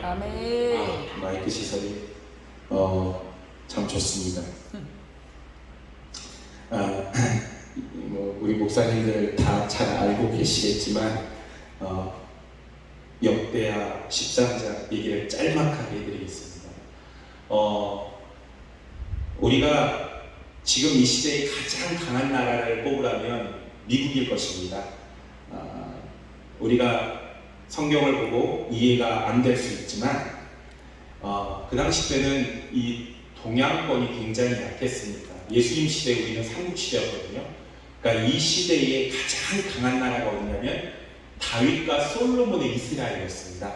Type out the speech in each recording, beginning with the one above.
아멘. 마이크 시설이 참 좋습니다. 뭐 우리 목사님들 다 잘 알고 계시겠지만 역대하 13장 얘기를 짤막하게 해드리겠습니다. 우리가 지금 이 시대에 가장 강한 나라를 뽑으라면 미국일 것입니다. 우리가 성경을 보고 이해가 안 될 수 있지만 그 당시 때는 이 동양권이 굉장히 약했으니까 예수님 시대에 우리는 삼국시대였거든요. 그러니까 이 시대에 가장 강한 나라가 어디냐면 다윗과 솔로몬의 이스라엘이었습니다.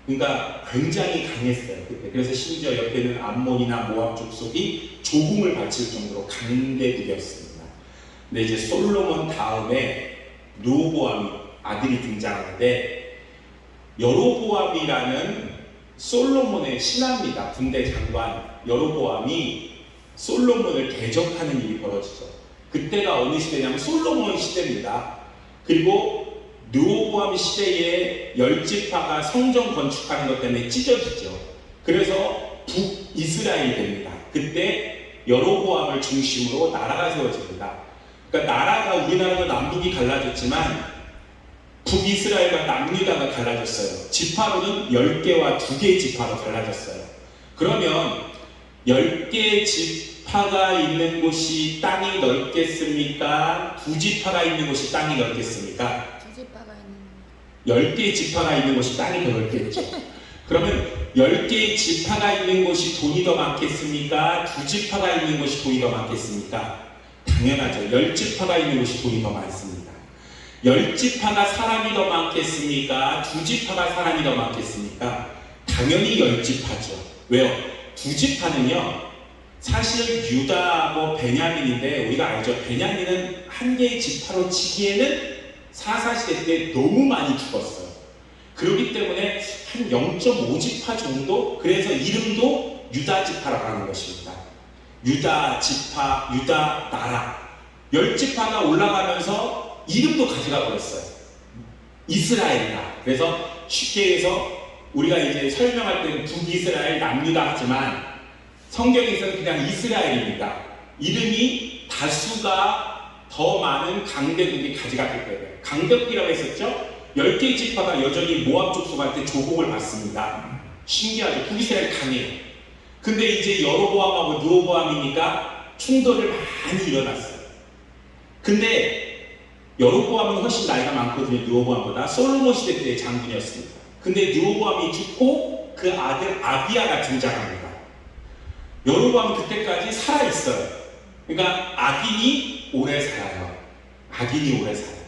그러니까 굉장히 강했어요 그때. 그래서 심지어 옆에는 암몬이나 모압 족속이 조공을 바칠 정도로 강대국이었습니다. 근데 이제 솔로몬 다음에 르호보암이 아들이 등장하는데, 여로보암이라는 솔로몬의 신하입니다. 군대 장관 여로보암이 솔로몬을 대적하는 일이 벌어지죠. 그때가 어느 시대냐면 솔로몬 시대입니다. 그리고 르호보암 시대에 10지파가 성전 건축하는 것 때문에 찢어지죠. 그래서 북이스라엘이 됩니다. 그때 여로보암을 중심으로 나라가 세워집니다. 그러니까 나라가 우리나라도 남북이 갈라졌지만 북이스라엘과 남유다가 갈라졌어요. 지파로는 10개와 2개의 지파로 갈라졌어요. 그러면 10개의 지파가 있는 곳이 땅이 넓겠습니까? 2지파가 있는 곳이 땅이 넓겠습니까? 2지파가 있는 10개의 지파가 있는 곳이 땅이 더 넓겠죠. 그러면 10개의 지파가 있는 곳이 돈이 더 많겠습니까? 2지파가 있는 곳이 돈이 더 많겠습니까? 당연하죠. 10지파가 있는 곳이 돈이 더 많습니다. 10지파가 사람이 더 많겠습니까? 2지파가 사람이 더 많겠습니까? 당연히 10지파죠. 왜요? 2지파는요, 사실 유다, 베냐민인데, 우리가 알죠. 베냐민은 한 개의 지파로 치기에는 사사시대 때 너무 많이 죽었어요. 그렇기 때문에 한 0.5지파 정도? 그래서 이름도 유다 지파라고 하는 것입니다. 유다 지파, 유다 나라. 10지파가 올라가면서 이름도 가져가 버렸어요. 이스라엘이다. 그래서 쉽게 해서 우리가 이제 설명할 때는 북이스라엘, 남유다 하지만 성경에서는 그냥 이스라엘입니다. 이름이 다수가 더 많은 강대국이 가져갔기 때문에. 강대국이라고 했었죠? 10개의 지파가 여전히 모압 족속한테 조공을 받습니다. 신기하죠? 북이스라엘 강해요. 근데 이제 여로보암하고 르호보암이니까 충돌을 많이 일어났어요. 근데 여로보암은 훨씬 나이가 많거든요. 르호보암보다. 솔로몬 시대 때의 장군이었습니다. 근데 르호보암이 죽고 그 아들 아비야가 등장합니다. 여로보암은 그때까지 살아있어요. 그러니까 악인이 오래 살아요. 악인이 오래 살아요.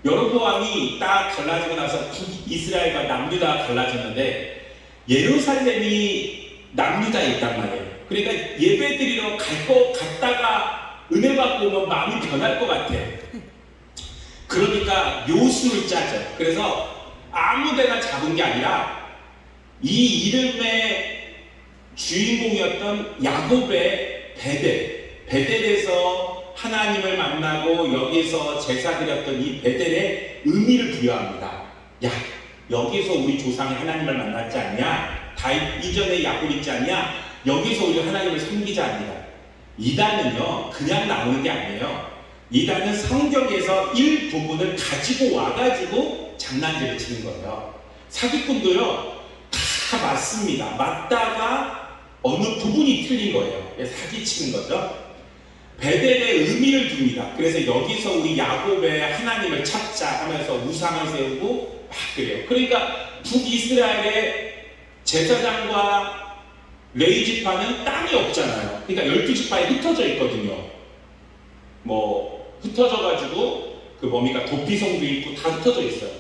여로보암이 딱 갈라지고 나서 북이스라엘과 남유다가 갈라졌는데 예루살렘이 남유다에 있단 말이에요. 그러니까 예배드리러 갈 거 갔다가 은혜 받고 오면 마음이 변할 것 같아. 그러니까 요술을 짜죠. 그래서 아무데나 잡은 게 아니라 이 이름의 주인공이었던 야곱의 베델에서 하나님을 만나고 여기서 제사 드렸던 이 베델의 의미를 부여합니다. 야, 여기서 우리 조상이 하나님을 만났지 않냐? 다윗 이전에 야곱 있지 않냐? 여기서 우리 하나님을 섬기지 않냐? 이단은요, 그냥 나오는 게 아니에요. 이단은 성경에서 일부분을 가지고 와가지고 장난질을 치는 거예요. 사기꾼도요, 다 맞습니다. 맞다가 어느 부분이 틀린 거예요. 사기치는 거죠. 베델의 의미를 둡니다. 그래서 여기서 우리 야곱의 하나님을 찾자 하면서 우상을 세우고 막 그래요. 그러니까 북이스라엘의 제사장과 레위지파는 땅이 없잖아요. 그러니까 12지파에 흩어져 있거든요. 흩어져가지고 도피성도 있고 다 흩어져 있어요.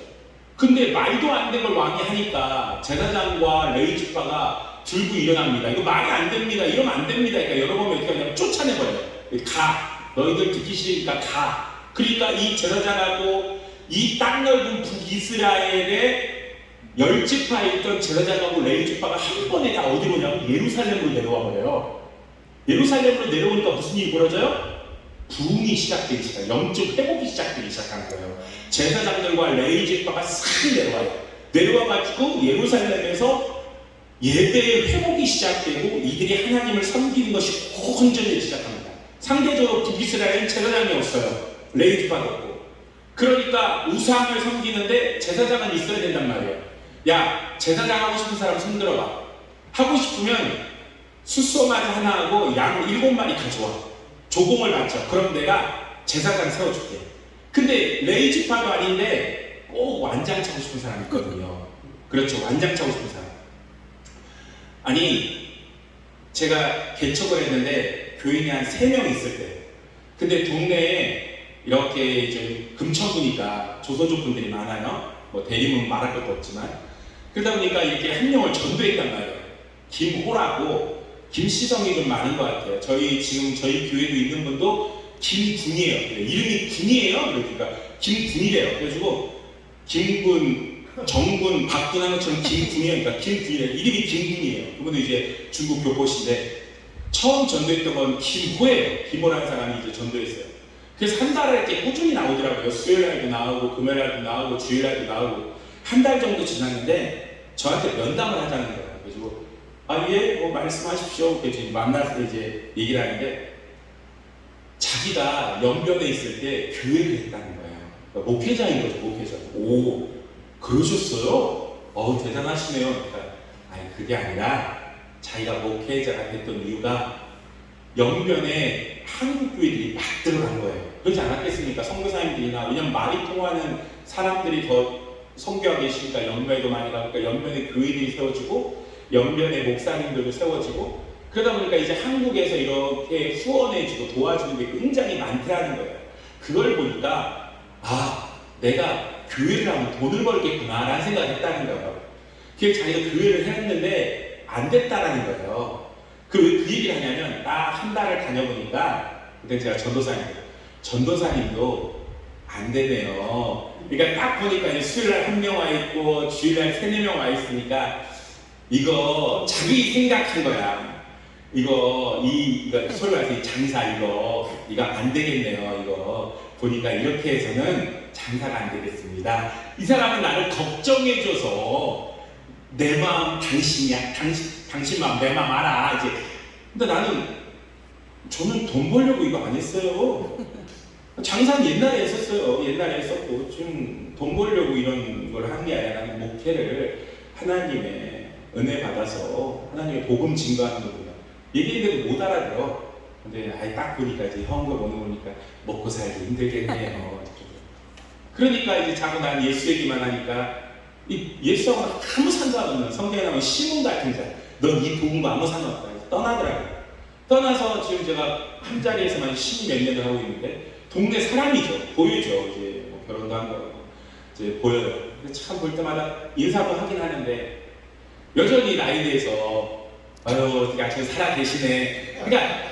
근데 말도 안 되는 걸 왕이 하니까 제사장과 레위지파가 들고 일어납니다. 이거 말이 안 됩니다. 이러면 안 됩니다. 그러니까 여러분 어떻게 하냐면 쫓아내버려요. 가. 너희들 듣기 싫으니까 가. 그러니까 이 제사장하고 이 땅 넓은 북이스라엘의 10지파에 있던 제사장하고 레위지파가 한 번에 다 어디로 오냐면 예루살렘으로 내려와 버려요. 예루살렘으로 내려오니까 무슨 일이 벌어져요? 부흥이 시작되기 시작해요. 영적 회복이 시작되기 시작하는 거예요. 제사장들과 레위지파가 싹 내려와요. 내려와가지고 예루살렘에서 예배의 회복이 시작되고 이들이 하나님을 섬기는 것이 온전히 시작합니다. 상대적으로 북이스라엘은 제사장이 없어요. 레위기파도 없고. 그러니까 우상을 섬기는데 제사장은 있어야 된단 말이에요. 야, 제사장 하고 싶은 사람 손 들어봐. 하고 싶으면 숫소마리 하나 하고 양 7마리 가져와. 조공을 받죠. 그럼 내가 제사장 세워줄게. 근데 레위지파도 아닌데 꼭 완장 차고 싶은 사람이 있거든요. 그렇죠. 완장 차고 싶은 사람. 아니, 제가 개척을 했는데 교인이 한 3명 있을 때, 근데 동네에 이렇게 좀 금천구니까 조선족 분들이 많아요. 뭐 대림은 말할 것도 없지만. 그러다 보니까 이렇게 한 명을 전도했단 말이에요. 김호라고, 김시성이 좀 많은 것 같아요. 지금 저희 교회도 있는 분도 김군이에요. 이름이 군이에요. 그러니까 김군이래요. 그래가지고 김군, 정군, 박군 하는 것처럼 김군이에요. 그러니까 김군이래요. 이름이 김군이에요. 그분도 이제 중국 교포신데 처음 전도했던 건 김호예요. 김호라는 사람이 이제 전도했어요. 그래서 한 달에 이렇게 꾸준히 나오더라고요. 수요일날도 나오고 금요일날도 나오고 주일날도 나오고 한 달 정도 지났는데 저한테 면담을 하자는 거예요. 그래서 예, 뭐 말씀하십시오. 이렇게 만나서 이제 얘기를 하는데 자기가 연변에 있을 때 교회를 했다는 거예요. 그러니까 목회자인 거죠, 목회자. 오, 그러셨어요? 대단하시네요. 그러니까 아니 그게 아니라 자기가 목회자가 됐던 이유가 연변에 한국 교회들이 막 들어간 거예요. 그렇지 않았겠습니까? 선교사님들이나 왜냐면 말이 통하는 사람들이 더 선교하고 계시니까 연변에도 많이 가니까 연변에 교회들이 세워지고 연변에 목사님들도 세워지고 그러다 보니까 이제 한국에서 이렇게 후원해주고 도와주는 게 굉장히 많더라는 거예요. 그걸 보니까 내가 교회를 하면 돈을 벌겠구나 라는 생각을 했다는 거예요. 그래서 자기가 교회를 했는데 안 됐다라는 거예요. 그 얘기를 하냐면 딱 한 달을 다녀보니까 그때 제가 전도사님도 안 되네요. 그러니까 딱 보니까 이제 수요일날 1명 와 있고 주일날 3-4명 와 있으니까 이거 자기 생각한 거야. 이거 소위 말해서 장사 이거 안 되겠네요. 이거 보니까 이렇게 해서는 장사가 안 되겠습니다. 이 사람은 나를 걱정해줘서 내 마음 당신이야. 당신 마음 내 마음 알아. 이제 근데 저는 돈 벌려고 이거 안 했어요. 장사는 옛날에 했었어요. 옛날에 했었고 지금 돈 벌려고 이런 걸 한 게 아니라 나는 목회를 하나님의 은혜 받아서 하나님의 복음 증거하는 거구나. 얘기했는데도 못 알아들어. 근데 딱 보니까 이제 헌금 오는 거니까 먹고 살기 힘들겠네요. 그러니까 이제 자꾸 난 예수 얘기만 하니까 이 예수하고 아무 상관없는 성경에 나오는 시몬 같은 자, 넌 이 복음과 아무 상관없다. 떠나더라고요. 떠나서 지금 제가 한 자리에서만 10몇 년을 하고 있는데 동네 사람이죠. 보이죠. 이제 뭐 결혼도 한 거고 이제 보여요. 참 볼 때마다 인사도 하긴 하는데 여전히 나이에 대해서 어떻게 아침에 살아 계시네. 그러니까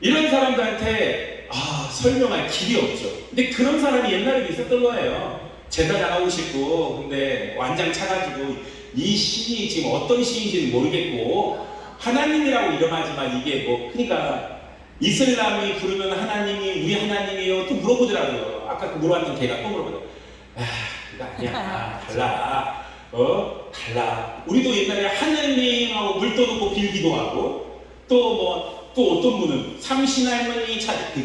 이런 사람들한테 설명할 길이 없죠. 근데 그런 사람이 옛날에도 있었던 거예요. 제사장 하고 싶고 근데 완장 차가지고 이 신이 지금 어떤 신인지는 모르겠고 하나님이라고 이름하지만 이게 그러니까 이슬람이 부르면 하나님이 우리 하나님이요 또 물어보더라고요. 아까 그 물어봤던 걔가 또 물어보더라고요. 그거 아니야. 달라. 달라. 우리도 옛날에 하느님하고 물 떠놓고 빌기도 하고 또 어떤 분은 삼신할머니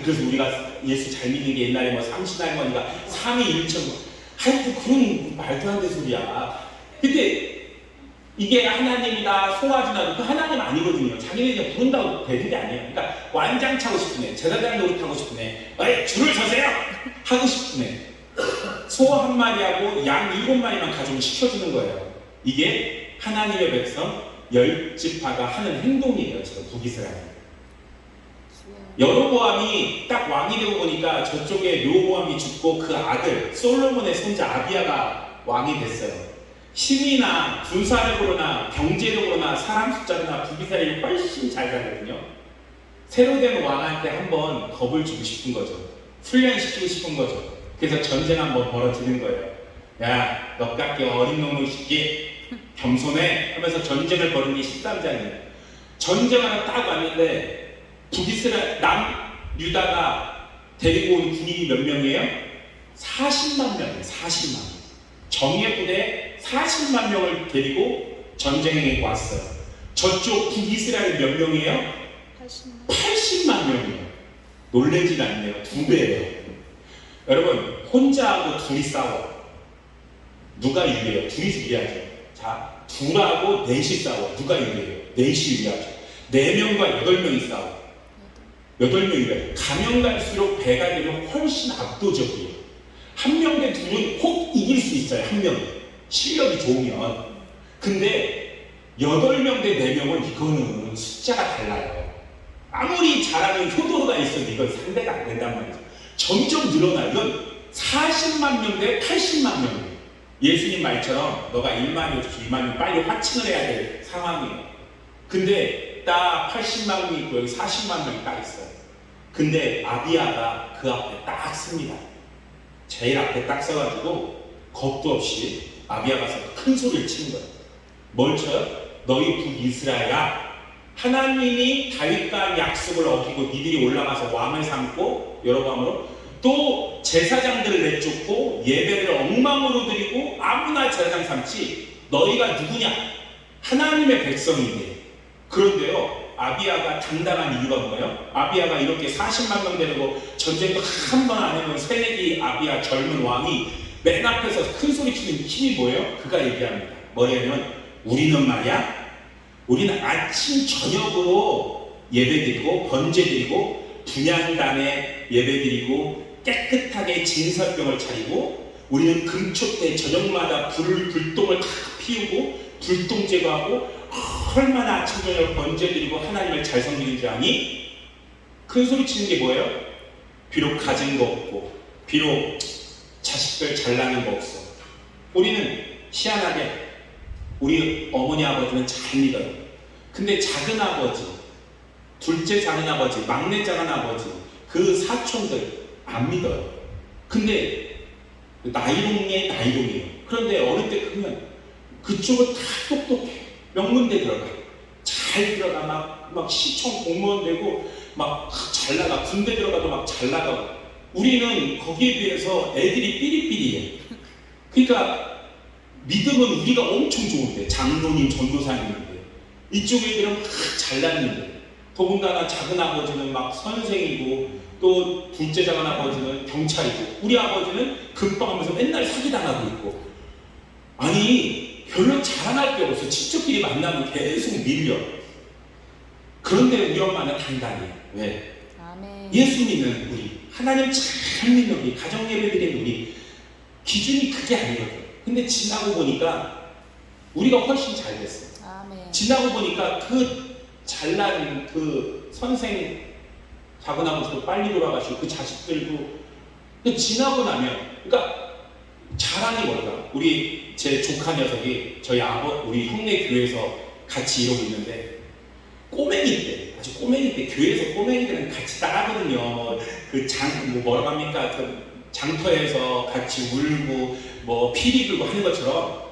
그래서 우리가 예수 잘 믿는 게 옛날에 삼신할머니가 삼위일체 하여튼 그런 말도 안 되는 소리야. 근데 이게 하나님이다 소화주다 그 하나님 아니거든요. 자기네 그냥 부른다고 되는 게 아니에요. 그러니까 완장 차고 싶은 애, 제사장 노릇하고 싶은 애, 줄을 서세요 하고 싶은 애, 소 한 마리하고 양 7마리만 가지고 시켜주는 거예요. 이게 하나님의 백성 10지파가 하는 행동이에요. 지금 북이스라엘. 여로보암이 딱 왕이 되고 보니까 저쪽에 르호보암이 죽고 그 아들 솔로몬의 손자 아비야가 왕이 됐어요. 힘이나 군사력으로나 경제력으로나 사람 숫자로나 북이스라엘이 훨씬 잘 살거든요. 새로 된 왕한테 한번 겁을 주고 싶은 거죠. 훈련시키고 싶은 거죠. 그래서 전쟁 한번 벌어지는 거예요. 야, 너깎게 어린 놈의 새끼 겸손해 하면서 전쟁을 벌인 게 13장이에요. 전쟁하러 딱 왔는데 북이스라엘 남유다가 데리고 온 군인이 몇 명이에요? 40만 명이에요. 40만 명. 정예 부대 40만 명을 데리고 전쟁에 왔어요. 저쪽 북이스라엘 몇 명이에요? 80만. 80만 명이에요. 놀라진 않네요. 2배예요. 여러분, 혼자하고 둘이 싸워. 누가 유리해요? 둘이 유리하죠. 자, 둘하고 넷이 싸워. 누가 유리해요? 넷이 유리하죠. 4명과 8명이 싸워. 8명이래. 가면 갈수록 배가 되면 훨씬 압도적이에요. 한 명 대 둘은 혹 이길 수 있어요. 한 명이. 실력이 좋으면. 근데 8명 대 4명은 이거는 숫자가 달라요. 아무리 잘하는 효도가 있어도 이건 상대가 안 된단 말이죠. 점점 늘어나. 이건 40만 명 대 80만 명이에요. 예수님 말처럼 너가 1만이 없어 2만이 빨리 확증을 해야 될 상황이에요. 근데 딱 80만 명이 있고 여기 40만 명이 딱 있어요. 근데 아비야가 그 앞에 딱 씁니다. 제일 앞에 딱 서가지고 겁도 없이 아비야가 서 큰 소리를 치는 거예요. 뭘 쳐요? 너희 북이스라엘아, 하나님이 다윗과 약속을 어기고 니들이 올라가서 왕을 삼고 여로보암으로 또 제사장들을 내쫓고 예배를 엉망으로 드리고 아무나 제사장 삼지 너희가 누구냐? 하나님의 백성이네. 그런데요, 아비야가 당당한 이유가 뭐예요? 아비야가 이렇게 40만 명 데리고 전쟁도 한 번 안 해본 새내기 아비야 젊은 왕이 맨 앞에서 큰 소리 치는 힘이 뭐예요? 그가 얘기합니다. 뭐냐면 우리는 말이야, 우리는 아침 저녁으로 예배드리고 번제드리고 분향단에 예배드리고 깨끗하게 진설병을 차리고 우리는 금촉때 저녁마다 불똥을 다 피우고 불똥 제거하고 얼마나 아침 저녁 번제드리고 하나님을 잘 섬기는 줄 아니? 큰 소리 치는 게 뭐예요? 비록 가진 거 없고 비록 자식들 잘 나는 거 없어. 우리는 희한하게 우리 어머니 아버지는 잘 믿어요. 근데 작은 아버지, 둘째 작은 아버지, 막내 작은 아버지, 그 사촌들 안 믿어요. 근데 나이롱이에요. 그런데 어릴 때 크면 그쪽은 다 똑똑해. 명문대 들어가. 잘 들어가. 막 시청 공무원 되고 막 잘 나가. 군대 들어가도 막 잘 나가고. 우리는 거기에 비해서 애들이 삐리삐리해. 그러니까 믿음은 우리가 엄청 좋은데, 장로님, 전도사님인데 이쪽 애들은 막 잘났는데, 더군다나 작은 아버지는 막 선생이고 또 둘째 작은 아버지는 경찰이고 우리 아버지는 금방하면서 맨날 사기당하고 있고. 아니 별로 자랑할 게 없어. 친척끼리 만나면 계속 밀려. 그런데 우리 엄마는 단단해. 왜? 아멘. 예수 믿는 우리, 하나님 잘 믿는 우리, 가정 예배 드리는 우리 기준이 그게 아니거든. 근데 지나고 보니까 우리가 훨씬 잘 됐어. 아멘. 지나고 보니까 그 잘난 그 선생 작은 아버지도 빨리 돌아가시고 그 자식들도 지나고 나면, 그러니까 자랑이 뭘까? 우리 제 조카 녀석이 저희 우리 형네 교회에서 같이 이러고 있는데 꼬맹이 때, 아주 꼬맹이 때 교회에서 꼬맹이들은 같이 따라하거든요. 뭐라고 합니까? 그 장터에서 같이 울고 뭐 피리 불고 하는 것처럼.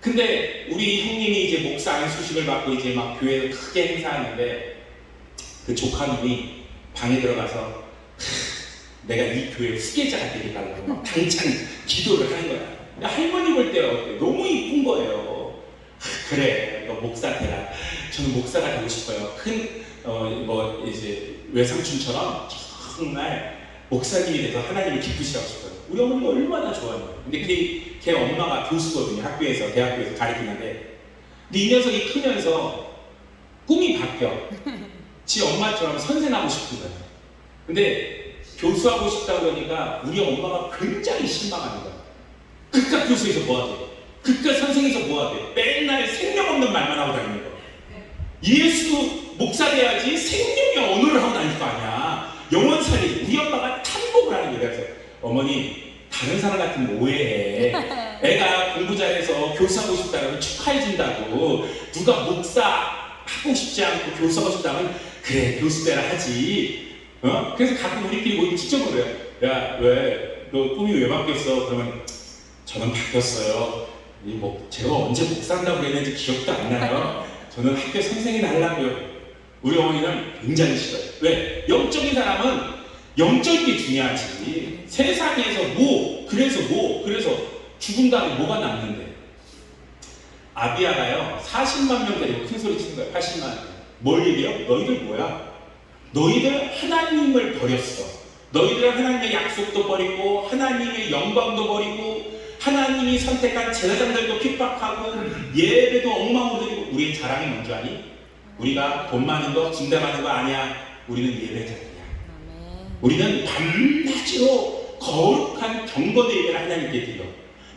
근데 우리 형님이 이제 목사 안수식을 받고 이제 막 교회에서 크게 행사하는데 그 조카님이 방에 들어가서 내가 이 교회 후계자가 되겠다고 막 당찬 기도를 하는 거야. 할머니 볼 때 어때? 너무 이쁜 거예요. 그래, 너 목사 되라. 저는 목사가 되고 싶어요. 이제 외삼촌처럼 정말 목사님이 돼서 하나님을 기쁘시라고 싶어요. 우리 어머니가 얼마나 좋아해요. 근데 걔 엄마가 교수거든요. 학교에서, 대학교에서 가르치는데. 근데 이 녀석이 크면서 꿈이 바뀌어. 지 엄마처럼 선생하고 싶은 거예요. 근데 교수하고 싶다 그러니까 우리 엄마가 굉장히 실망하는 거야. 그깟 교수에서 뭐하대? 그깟 선생에서 뭐하대? 맨날 생명 없는 말만 하고 다니는 거야. 예수 목사 돼야지 생명의 언어를 하고 다닐 거 아니야. 영원 살리. 우리 엄마가 탐복을 하는 거야. 그래서 어머니, 다른 사람 같으면 오해해. 애가 공부 잘해서 교수하고 싶다면 축하해준다고. 누가 목사 하고 싶지 않고 교수하고 싶다면 그래, 교수 되라 하지. 그래서 가끔 우리끼리 모이면 진짜 그래요. 야, 왜? 너 꿈이 왜 바뀌었어? 그러면 저는 바뀌었어요. 제가 언제 목사한다고 그랬는지 기억도 안 나요. 저는 학교 선생이 하려고요. 우리 어머니는 굉장히 싫어요. 왜? 영적인 사람은 영적인 게 중요하지. 세상에서 그래서 죽은 다음에 뭐가 남는데? 아비야가요 40만 명 데리고 큰 소리 치는 거예요. 80만 명. 뭘 얘기해요? 너희들 뭐야? 너희들 하나님을 버렸어. 너희들은 하나님의 약속도 버리고 하나님의 영광도 버리고 하나님이 선택한 제사장들도 핍박하고 예배도 엉망으로 드리고. 우리의 자랑이 뭔지 아니? 우리가 돈 많은 거, 진대 많은 거 아니야. 우리는 예배자들이야. 우리는 밤낮으로 거룩한 경건의 예배를 하나님께 드려.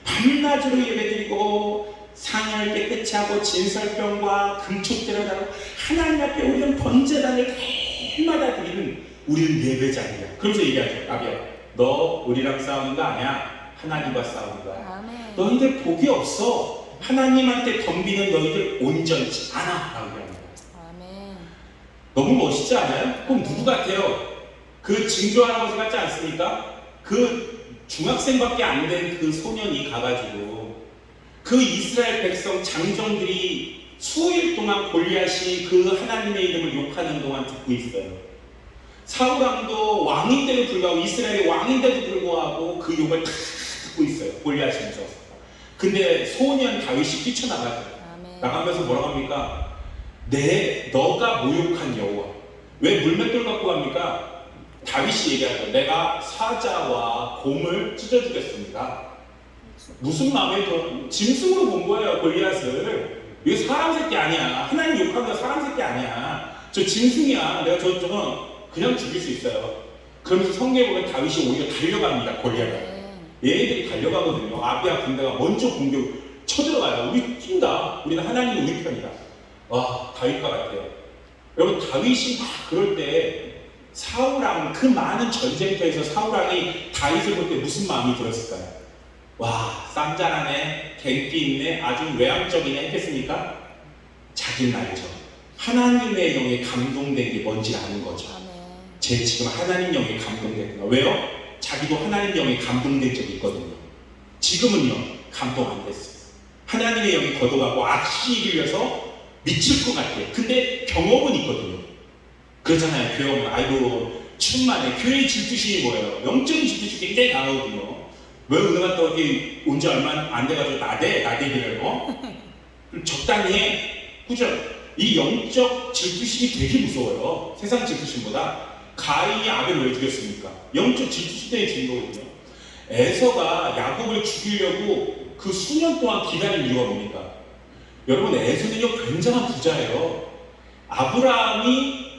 밤낮으로 예배드리고 상을 깨끗이 하고 진설병과 금축대를 하고 하나님 앞에 우리는 번제단을 해마다 드리는 우리는 예배자들이야. 그러면서 얘기하죠. 아비야, 너 우리랑 싸우는 거 아니야. 하나님과 싸우는 거야. 아멘. 너희들 복이 없어. 하나님한테 덤비는 너희들 온전치 않아. 라고 얘기합니다. 아멘. 너무 멋있지 않아요? 그럼 누구 같아요? 그 증조 할아버지 같지 않습니까? 그 중학생밖에 안 된 그 소년이 가가지고 그 이스라엘 백성 장정들이 수일 동안 골리앗이 그 하나님의 이름을 욕하는 동안 듣고 있어요. 사울왕도 왕인데도 불구하고 이스라엘의 왕인데도 불구하고 그 욕을 다 듣고 있어요. 골리앗이 무서워서. 근데 소년 다윗이 뛰쳐나가죠. 나가면서 뭐라고 합니까? 너가 모욕한 여호와. 왜 물맷돌 갖고 갑니까? 다윗이 얘기하죠. 내가 사자와 곰을 찢어주겠습니다. 무슨 마음에 짐승으로 본 거예요. 골리앗을. 이게 사람 새끼 아니야. 하나님 욕하는 거 사람 새끼 아니야. 저 짐승이야. 내가 저건 그냥 죽일 수 있어요. 그러면서 성경에 보면 다윗이 오히려 달려갑니다. 골리앗을. 얘네들이 달려가거든요. 아비야 군대가 먼저 공격 쳐들어가요. 우리 뛴다. 우리는 하나님이 우리 편이다. 와, 다윗과 같아요. 여러분, 다윗이 막 그럴 때 사울왕, 그 많은 전쟁터에서 사울왕이 다윗을 볼 때 무슨 마음이 들었을까요? 와, 쌈잘하네, 갱기 있네, 아주 외향적이네 했겠습니까? 자기는 알죠. 하나님의 영에 감동된 게 뭔지 아는 거죠. 제 지금 하나님 영에 감동됐구나. 왜요? 자기도 하나님 영에 감동된 적이 있거든요. 지금은요, 감동 안 됐어요. 하나님의 영이 걷어가고 악시 길려서 미칠 것 같아요. 근데 경험은 있거든요. 그렇잖아요. 교회 오면 아이고 충만해. 교회의 질투심이 뭐예요? 영적인 질투심이 굉장히 강하거든요. 왜 은혜가 또 이렇게 온 지 얼마 안 돼가지고 나대기를 적당히 해. 그죠? 이 영적 질투심이 되게 무서워요. 세상 질투심보다. 가인이 아벨을 왜 죽였습니까? 영적 질투심 때문에 죽인 거거든요. 에서가 야곱을 죽이려고 그 수년 동안 기다린 이유가 뭡니까? 여러분, 에서는요 굉장한 부자예요. 아브라함이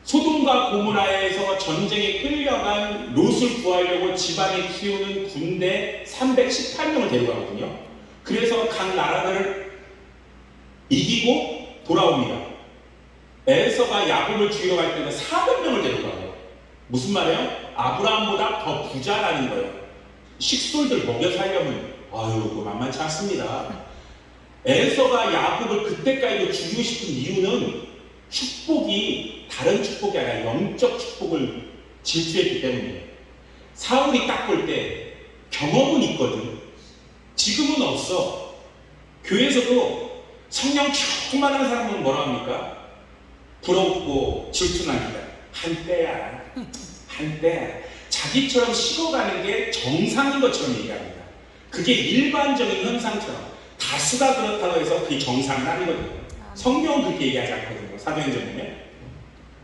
소돔과 고모라에서 전쟁에 끌려간 롯을 구하려고 집안에 키우는 군대 318명을 데려가거든요. 그래서 각 나라들을 이기고 돌아옵니다. 에서가 야곱을 죽이러 갈 때는 400명을 데려가요. 무슨 말이에요? 아브라함보다 더 부자라는 거예요. 식솔들 먹여 살려면 아유, 그거 만만치 않습니다. 에서가 야곱을 그때까지도 죽이고 싶은 이유는 축복이 다른 축복이 아니라 영적 축복을 질투했기 때문이에요. 사울이 딱 볼 때 경험은 있거든. 지금은 없어. 교회에서도 성령 충만한 사람은 뭐라 합니까? 부럽고 질투납니다. 한때야. 한때야. 자기처럼 식어가는 게 정상인 것처럼 얘기합니다. 그게 일반적인 현상처럼. 다수가 그렇다고 해서 그게 정상은 아니거든요. 성경은 그렇게 얘기하지 않거든요. 사도행전 보면.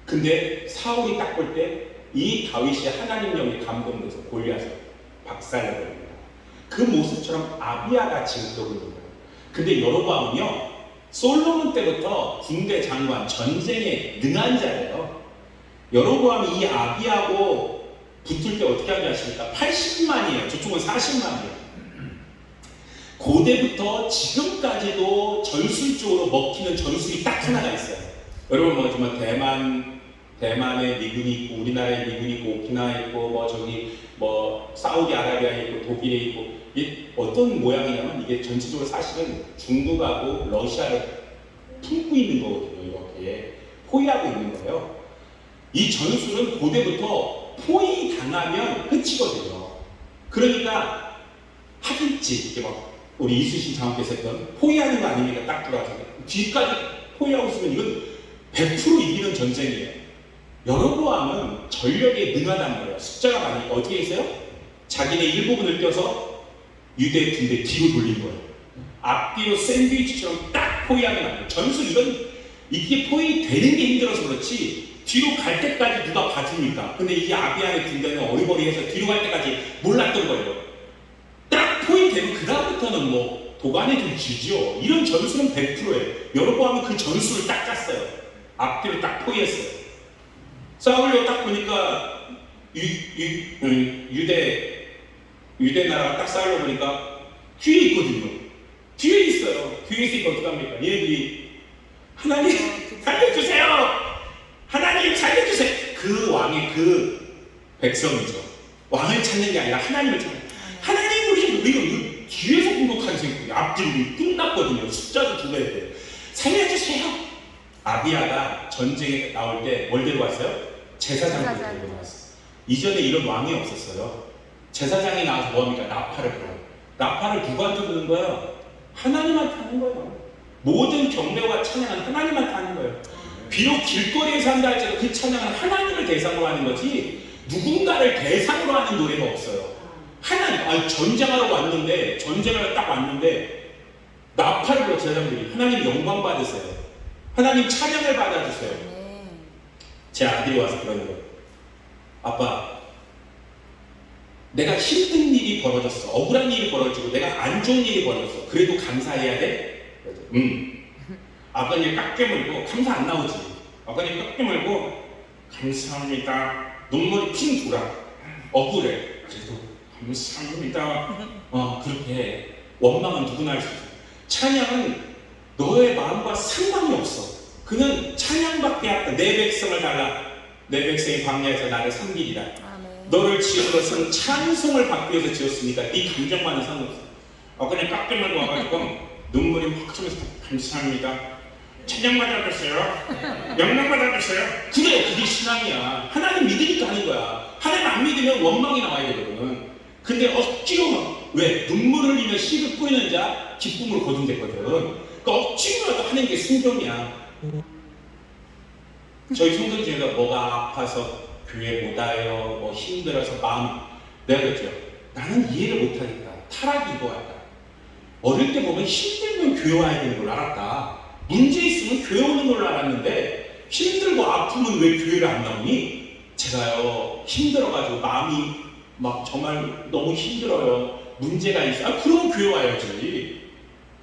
근데 사울이 딱 볼 때 이 다윗이 하나님 영에 감동돼서 골리앗을 박살내버립니다. 그 모습처럼 아비야가 지금 그러고 있는 거예요. 근데 여로보암은요, 솔로몬 때부터 군대 장관, 전쟁에 능한 자예요. 여로보암이 이 아비야하고 붙을 때 어떻게 하는지 아십니까? 80만이에요. 저쪽은 40만이에요. 고대부터 지금까지도 전술적으로 먹히는 전술이 딱 하나가 있어요. 여러분, 뭐 정말 대만에 미군이 있고, 우리나라에 미군이 있고, 오키나와에 있고, 사우디아라비아에 있고, 독일에 있고, 이게 어떤 모양이냐면 이게 전체적으로 사실은 중국하고 러시아를 품고 있는 거거든요. 이렇게 포위하고 있는 거예요. 이 전술은 고대부터 포위당하면 끝이거든요. 그러니까 하겠지. 이렇게 막 우리 이수신 장학께서 했던 포위하는 거 아닙니까? 딱 들어가서 뒤까지 포위하고 있으면 이건 100% 이기는 전쟁이에요. 여로보암은 전력에 능하단 말이에요. 숫자가 많으니까 어떻게 했어요? 자기네 일부분을 껴서 유대 군대 뒤로 돌린 거예요. 앞뒤로 샌드위치처럼 딱 포위하면 안 돼요. 전술 이게 포위 되는 게 힘들어서 그렇지 뒤로 갈 때까지 누가 봐줍니까? 근데 이 아비안의 군대는 어리버리해서 뒤로 갈 때까지 몰랐던 거예요. 딱 포위 되면 그 다음부터는 뭐 도관에 좀 지죠. 이런 전술은 100%예요. 여러 번 하면 그 전술을 딱 짰어요. 앞뒤로 딱 포위했어요. 싸우려고 딱 보니까 유대 나라가 딱 싸우려고 보니까 뒤에 있거든요. 뒤에 있어요. 뒤에 있으니까 어떡합니까? 얘네들이 하나님 살려주세요! 하나님 살려주세요! 그 왕의 그 백성이죠. 왕을 찾는 게 아니라 하나님을 찾는 거예요. 하나님 우리 이거 뒤에서 공격하는 생각이 앞뒤로 끝났거든요. 숫자도 두 배예요. 살려주세요! 아비야가 전쟁에 나올 때 뭘 데리고 왔어요? 제사장을 데리고 나왔어요. 이전에 이런 왕이 없었어요. 제사장이 나와서 뭐합니까? 나팔을 불어요. 나팔을 누구한테 부는 거예요? 하나님한테 하는 거예요. 모든 경배와 찬양은 하나님한테 하는 거예요. 비록 길거리에서 한다 할지라도 그 찬양은 하나님을 대상으로 하는 거지 누군가를 대상으로 하는 노래가 없어요. 하나님, 전쟁하러 왔는데 전쟁을 딱 왔는데 나팔을 불어 제사장들이 하나님 영광 받으세요. 하나님 찬양을 받아주세요. 제 아들이 와서 그러는 거예요. 아빠, 내가 힘든 일이 벌어졌어. 억울한 일이 벌어지고 내가 안 좋은 일이 벌어졌어. 그래도 감사해야 돼? 아버님 깎여물고 감사 안 나오지. 아버님 깎여물고 감사합니다. 눈물이 핑 돌아. 억울해. 그래도 감사합니다. 그렇게 원망은 누구나 할 수 있어. 찬양은 너의 마음과 상관이 없어. 그는 찬양밖에 없다. 내 백성을 달라. 내 백성이 광야에서 나를 섬기리라. 너를 지은 것은 찬송을 받기 위해서 지었으니까 네 감정과는 상관없어. 그냥 깎여물고 와가지고 눈물이 막 흐르면서 감사합니다. 찬양 받아주세요. 영광 받아주세요. 그래, 그게 신앙이야. 하나님 믿으니까 하는 거야. 하나님 안 믿으면 원망이 나와야 되거든. 근데 억지로 막 왜? 눈물을 흘리며 씨를 뿌리는 자 기쁨으로 거둔댔거든. 그러니까 억지로라도 하는 게 순종이야. 저희 성도 중에서 뭐가 아파서 교회 못 와요, 뭐 힘들어서 마음, 내가 그랬죠. 나는 이해를 못하니까 타락이 이거야. 어릴 때 보면 힘들면 교회 와야 되는 걸 알았다. 문제 있으면 교회 오는 걸 알았는데 힘들고 아프면 왜 교회를 안 나오니? 제가요 힘들어가지고 마음이 막 정말 너무 힘들어요. 문제가 있어. 그럼 교회 와야지.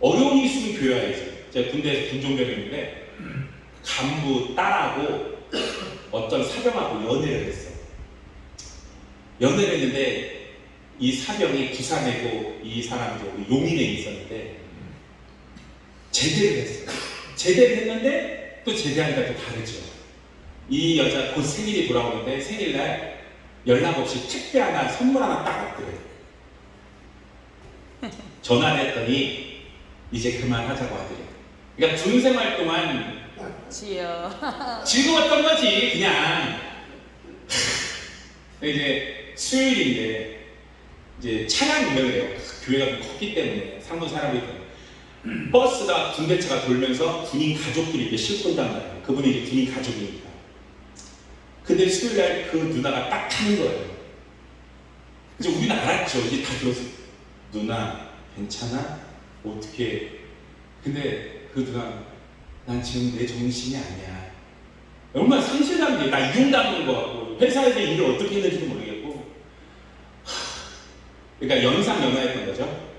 어려운 일이 있으면 교회 와야지. 제가 군대에서 군종병이었는데 간부 딸하고 어떤 사병하고 연애를 했어. 연애를 했는데 이 사병이 부산이고 이 사람이 용인에 있었는데 제대를 했어요. 제대를 했는데 또 제대하니까 또 다르죠. 이 여자 곧 생일이 돌아오는데 생일날 연락 없이 택배 하나 선물 하나 딱 왔더래요. 전화를 했더니 이제 그만하자고 하더래요. 그러니까 군 생활 동안 즐거웠던 거지 그냥. 이제 수요일인데 이제 차량 운행을 해요. 교회가 컸기 때문에 상무 사람이 버스가 군대차가 돌면서 군인 가족들이 이렇게 싣고 온단 말이에요. 그분이 이제 군인 가족이니까. 근데 수요일날 그 누나가 딱 타는 거예요. 이제 우리는 알았죠. 이제 다 들었어. 누나 괜찮아? 어떻게? 근데 그 누나 난 지금 내 정신이 아니야. 얼마나 상실감이 나 이용당하는 거 같고 회사에서 일을 어떻게 했는지도 모르겠고. 그러니까 연상연하였던 거죠.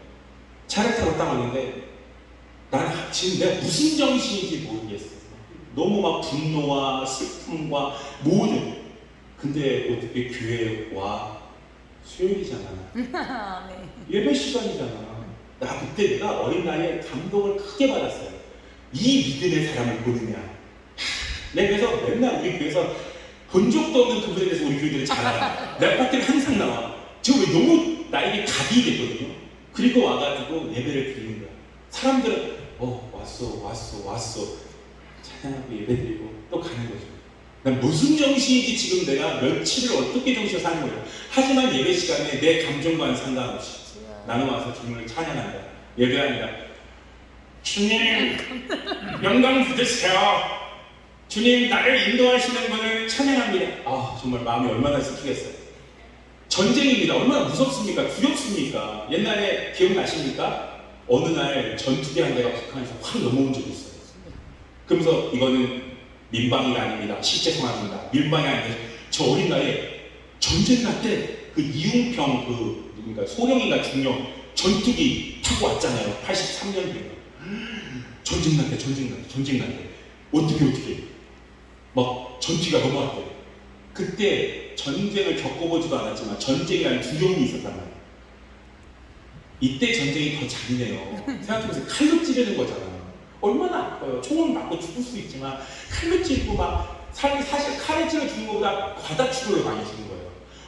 차를 타고 딱 오는데 난 지금 내가 무슨 정신인지 모르겠어. 너무 막 분노와 슬픔과 모든. 근데 어떻게 교회에 와? 수요일이잖아. 예배 시간이잖아. 나 그때 내가 어린 나이에 감동을 크게 받았어요. 이 믿음의 사람을 보느냐. 내가 그래서 맨날 우리 교회에서 본 적도 없는 그분에 대해서 우리 교회들이 잘 알아. 내 아파트는 항상 나와. 저 왜 너무 나에게 답이 됐거든요. 그리고 와가지고 예배를 드리는 거야. 사람들은 왔어 찬양하고 예배드리고 또 가는 거죠. 난 무슨 정신인지 지금 내가 며칠을 어떻게 정신을 사는 거예요. 하지만 예배 시간에 내 감정과는 상관없이 나는 와서 주님을 찬양한다. 예배한다. 주님 영광 받으세요. 주님 나를 인도하시는 분을 찬양합니다. 정말 마음이 얼마나 슬프겠어요. 전쟁입니다. 얼마나 무섭습니까? 두렵습니까? 옛날에 기억나십니까? 어느 날 전투기 한 대가 북한에서 확 넘어온 적이 있어요. 그러면서 이거는 민방위가 아닙니다. 실제 상황입니다. 민방위 아닙니다. 저 어린 나이에 전쟁 날 때 그 이웅평 그 누군가 소령인가 중령 전투기 타고 왔잖아요. 83년도에. 전쟁 날 때 어떻게 막 전투기가 넘어왔대. 그때 전쟁을 겪어보지도 않았지만 전쟁이라는 두려움이 있었단 말이에요. 이때 전쟁이 더 잔인해요. 생각해보세요. 칼로 찌르는 거잖아요. 얼마나 아파요. 총을 맞고 죽을 수 있지만 칼로 찌르고 막 사실 칼에 찔러 죽는 것보다 과다출혈로 많이 죽는 거예요.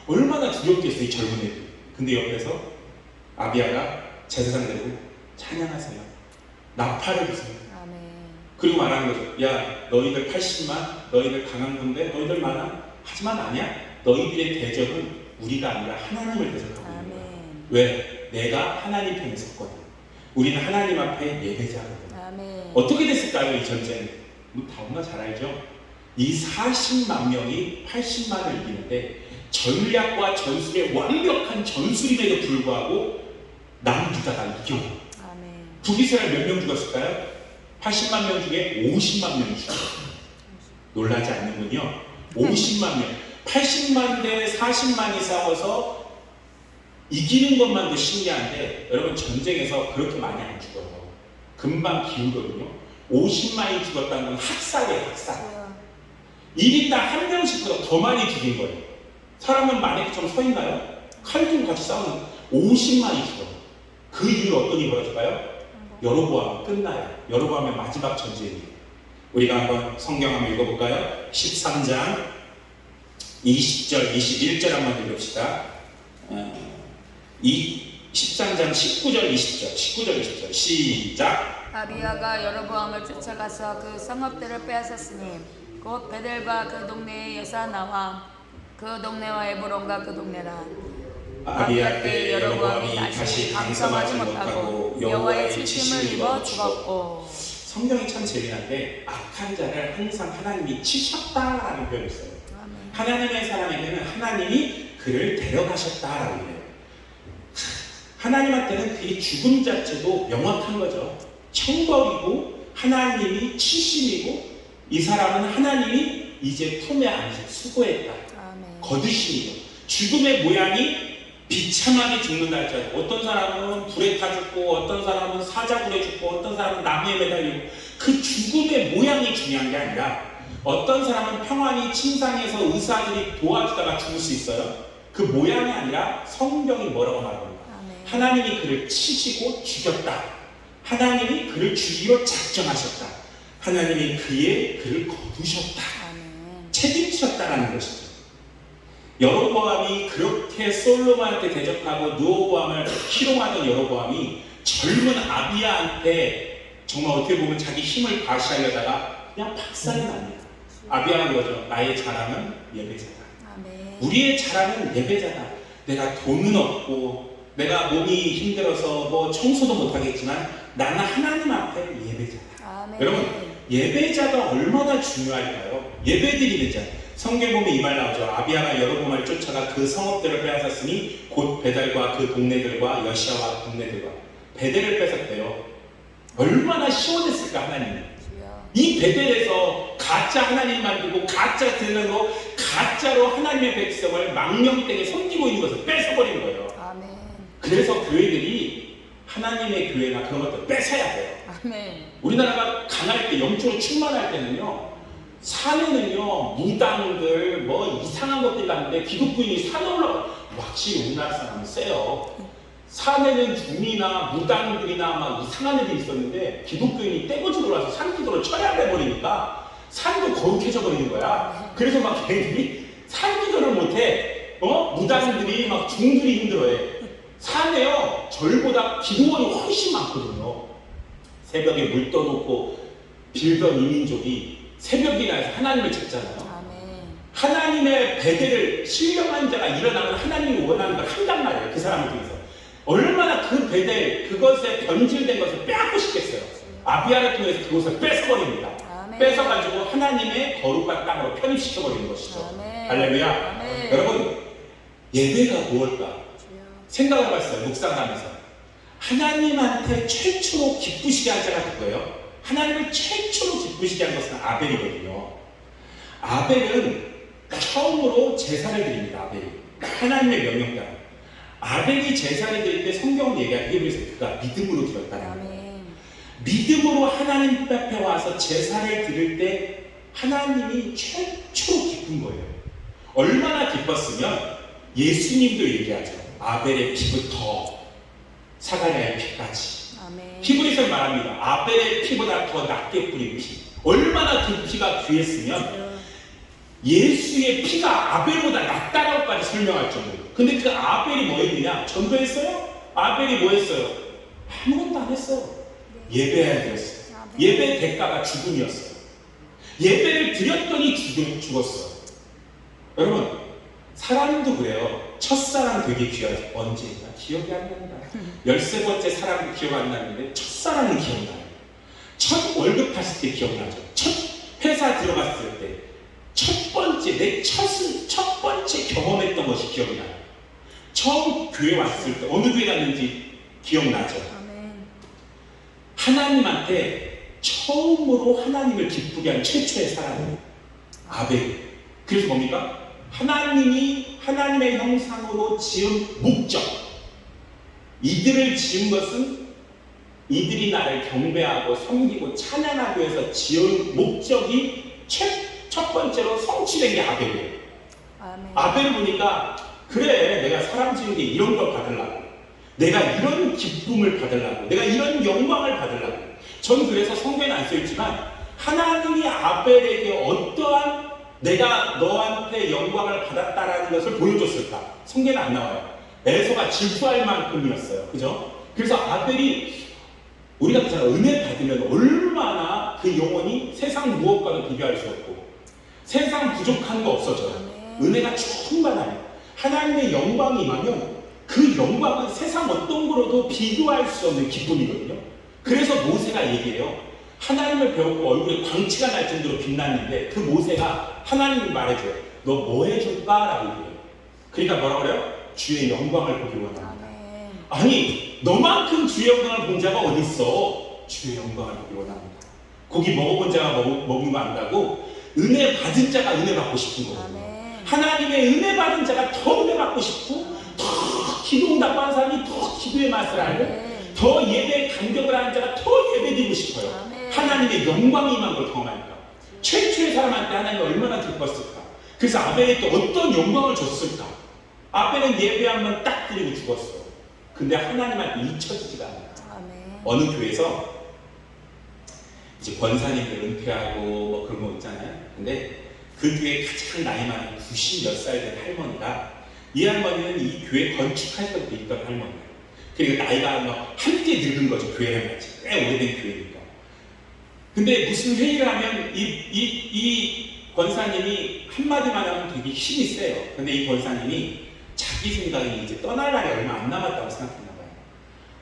얼마나 두렵겠어요, 이 젊은 애들. 근데 옆에서 아비야가 제사상 들고 찬양하세요. 나팔을 부세요. 그리고 말하는 거죠. 야, 너희들 80만, 너희들 강한 건데, 너희들 많아? 하지만 아니야. 너희들의 대적은 우리가 아니라 하나님을 대적하고 있는 거야. 왜? 내가 하나님 편에 섰거든. 우리는 하나님 앞에 예배자거든. 어떻게 됐을까요, 이 전쟁? 다음과 잘 알죠? 이 40만 명이 80만을 이기는데 전략과 전술의 완벽한 전술임에도 불구하고 남유다가 이겨. 북이스라엘 몇 명 죽었을까요? 80만 명 중에 50만 명이 죽었어요. 놀라지 않는군요. 50만 명. 80만 대 40만이 싸워서 이기는 것만도 신기한데 여러분 전쟁에서 그렇게 많이 안 죽어요. 금방 기우거든요. 50만이 죽었다는 건 학살이에요. 학살. 1인당 한 명씩보다 더 많이 죽인 거예요. 사람은 마네킹처럼 서 있나요? 칼 들고 같이 싸우는 50만이 죽어요. 그 이후로 어떤 일이 벌어질까요? 여로보암 끝나요. 여로보암의 마지막 전쟁이에요. 우리가 한번 성경 한번 읽어볼까요? 13장 20절 21절 한번 읽읍시다. 13장 19절 20절 시작. 아비야가 여로보암을 쫓아가서 그 성읍들을 빼앗았으니 곧 베델과 그 동네의 여사나와 그 동네와 에브론과 그 동네라. 아비야 때 여로보암이 다시 강성하지 못하고 여호와의 치심을 입어 죽었고. 성경이 참 재미난데 악한 자를 항상 하나님이 치셨다라는 표현이 있어요. 하나님의 사람에게는 하나님이 그를 데려가셨다라고 해요. 하나님한테는 그의 죽음 자체도 명확한 거죠. 형벌이고 하나님이 치심이고 이 사람은 하나님이 이제 품에 안에서 수고했다. 거두심이죠. 죽음의 모양이 비참하게 죽는다 할지라도 어떤 사람은 불에 타 죽고 어떤 사람은 사자굴에 죽고 어떤 사람은 나무에 매달리고 그 죽음의 모양이 중요한 게 아니라 어떤 사람은 평안히 침상에서 의사들이 도와주다가 죽을 수 있어요. 그 모양이 아니라 성경이 뭐라고 말합니까? 하나님이 그를 치시고 죽였다. 하나님이 그를 죽이러 작정하셨다. 하나님이 그를 거두셨다. 책임지셨다라는 것이죠. 여로보암이 그렇게 솔로몬한테 대적하고 르호보암을 희롱하던 여로보암이 젊은 아비야한테 정말 어떻게 보면 자기 힘을 과시하려다가 그냥 박살이 납니다. 아비야는 그거죠. 나의 자랑은 예배자다. 우리의 자랑은 예배자다. 내가 돈은 없고 내가 몸이 힘들어서 뭐 청소도 못하겠지만 나는 하나님 앞에 예배자다. 여러분 예배자가 얼마나 중요할까요? 예배드리는 자. 성경에 보면 이 말 나오죠. 아비야가 여로보암을 쫓아가 그 성읍들을 빼앗았으니 곧 베델과 그 동네들과 여시아와 동네들과. 베델을 뺏었대요. 얼마나 시원했을까 하나님이. 이 베델에서 가짜 하나님 만들고 가짜 드러내고 가짜로 하나님의 백성을 망령되게 섬기고 있는 것을 뺏어버린 거예요. 그래서 교회들이 하나님의 교회나 그런 것들 뺏어야 돼요. 우리나라가 강할 때 영적으로 충만할 때는요. 산에는요 무당들 뭐 이상한 것들이 갔는데 기독교인이 산에 올라가. 확실히 우리나라 사람은 세요. 산에는 중이나 무당들이나 막 이상한 애들이 있었는데 기독교인이 떼거지로 올라서 산기도를 철야해버리니까 산도 거룩해져 버리는 거야. 그래서 막 걔들이 산기도를 못해. 무당들이 막 중들이 힘들어해. 산에요 절보다 기도원이 훨씬 많거든요. 새벽에 물 떠놓고 빌던 이민족이 새벽이나 해서 하나님을 찾잖아요. 하나님의 베델을 신령한 자가 일어나면 하나님이 원하는 걸 한단 말이에요. 그 사람을 통해서. 얼마나 그 베델, 그것에 변질된 것을 빼앗고 싶겠어요. 아비야를 통해서 그것을 뺏어버립니다. 뺏어가지고 하나님의 거룩한 땅으로 편입시켜버리는 것이죠. 할렐루야. 여러분 예배가 무엇일까? 생각을 해봤어요. 묵상하면서. 하나님한테 최초로 기쁘시게 한 자가 누구예요? 하나님을 최초로 기쁘시게 한 것은 아벨이거든요. 아벨은 처음으로 제사를 드립니다. 아벨이 하나님의 명령 따라. 아벨이 제사를 드릴 때 성경은 얘기하기에 그래서 그가 믿음으로 드렸다는 거예요. 아멘. 믿음으로 하나님 앞에 와서 제사를 드릴 때 하나님이 최초로 기쁜 거예요. 얼마나 기뻤으면 예수님도 얘기하죠. 아벨의 피부터 사가랴의 피까지. 아멘. 히브리서 말합니다. 아벨의 피보다 더 낫게 뿌린 피. 얼마나 그 피가 귀했으면 예수의 피가 아벨보다 낫다라고까지 설명할 정도로. 근데 그 아벨이 뭐 했느냐? 전도했어요? 아벨이 뭐 했어요? 아무것도 안 했어요. 예배해야 되었어요. 예배 대가가 죽음이었어요. 예배를 드렸더니 죽었어요. 여러분, 사람도 그래요. 첫사랑 되게 귀하죠. 언제인가? 기억이 안 난다. 13번째 사랑도 기억 안 나는데 첫사랑은 기억나요. 첫 월급 탔을 때 기억나죠. 첫 회사 들어갔을 때 첫 번째, 내 첫 번째 경험했던 것이 기억나요. 처음 교회 왔을 때 어느 교회 갔는지 기억나죠. 아멘. 하나님한테 처음으로 하나님을 기쁘게 한 최초의 사람은 아벨. 그래서 뭡니까? 하나님이 하나님의 형상으로 지은 목적. 이들을 지은 것은 이들이 나를 경배하고 섬기고 찬양하기 위해서 지은 목적이 첫 번째로 성취된 게 아벨이에요. 아멘. 아벨을 보니까 그래, 내가 사람 지은 게 이런 걸 받으려고, 내가 이런 기쁨을 받으려고, 내가 이런 영광을 받으려고. 전 그래서 성경에 안 써있지만 하나님이 아벨에게 어떠한 내가 너한테 영광을 받았다라는 것을 보여줬을까? 성경에 안 나와요. 에서가 질투할 만큼이었어요. 그죠? 그래서 아벨이 우리가 그잖아, 은혜 받으면 얼마나 그 영혼이 세상 무엇과도 비교할 수 없고 세상 부족한 거 없어져요. 은혜가 충만하면 하나님의 영광이 임하면 그 영광은 세상 어떤 거로도 비교할 수 없는 기쁨이거든요. 그래서 모세가 얘기해요. 하나님을 배웠고 얼굴에 광채가 날 정도로 빛났는데 그 모세가 하나님이 말해줘요. 너 뭐 해줄까? 라고 얘기해요. 그러니까 뭐라고 그래요? 주의 영광을 보기 원합니다. 아멘. 아니, 너만큼 주의 영광을 본 자가 어디 있어? 주의 영광을 보기 원합니다. 고기 먹어본 자가 먹은 거 안다고 은혜 받은 자가 은혜 받고 싶은 거거든요. 아멘. 하나님의 은혜 받은 자가 더 은혜 받고 싶고 더 기도응답하는 사람이 더 기도의 맛을 알고 더 예배에 간격을 하는 자가 더 예배드리고 싶어요. 아멘. 하나님의 영광이 임한 걸 경험하니까. 최초의 사람한테 하나님이 얼마나 기뻤을까. 그래서 아벨에게 어떤 영광을 줬을까. 아벨은 예배하면 딱 드리고 죽었어. 근데 하나님한테 잊혀지지가 않아요. 아멘. 어느 교회에서 이제 권사님들 은퇴하고 뭐 그런 거 있잖아요. 근데 그 교회 가장 나이 많은 90 몇 살 된 할머니가, 이 할머니는 이 교회 건축할 때부터 있던 할머니예요. 그리고 나이가 뭐 한때 늙은 거죠. 교회랑 같이 꽤 오래된 교회니까. 근데 무슨 회의를 하면 이 권사님이 한마디만 하면 되게 힘이 세요. 근데 이 권사님이 자기 생각이 이제 떠날 날이 얼마 안 남았다고 생각했나 봐요.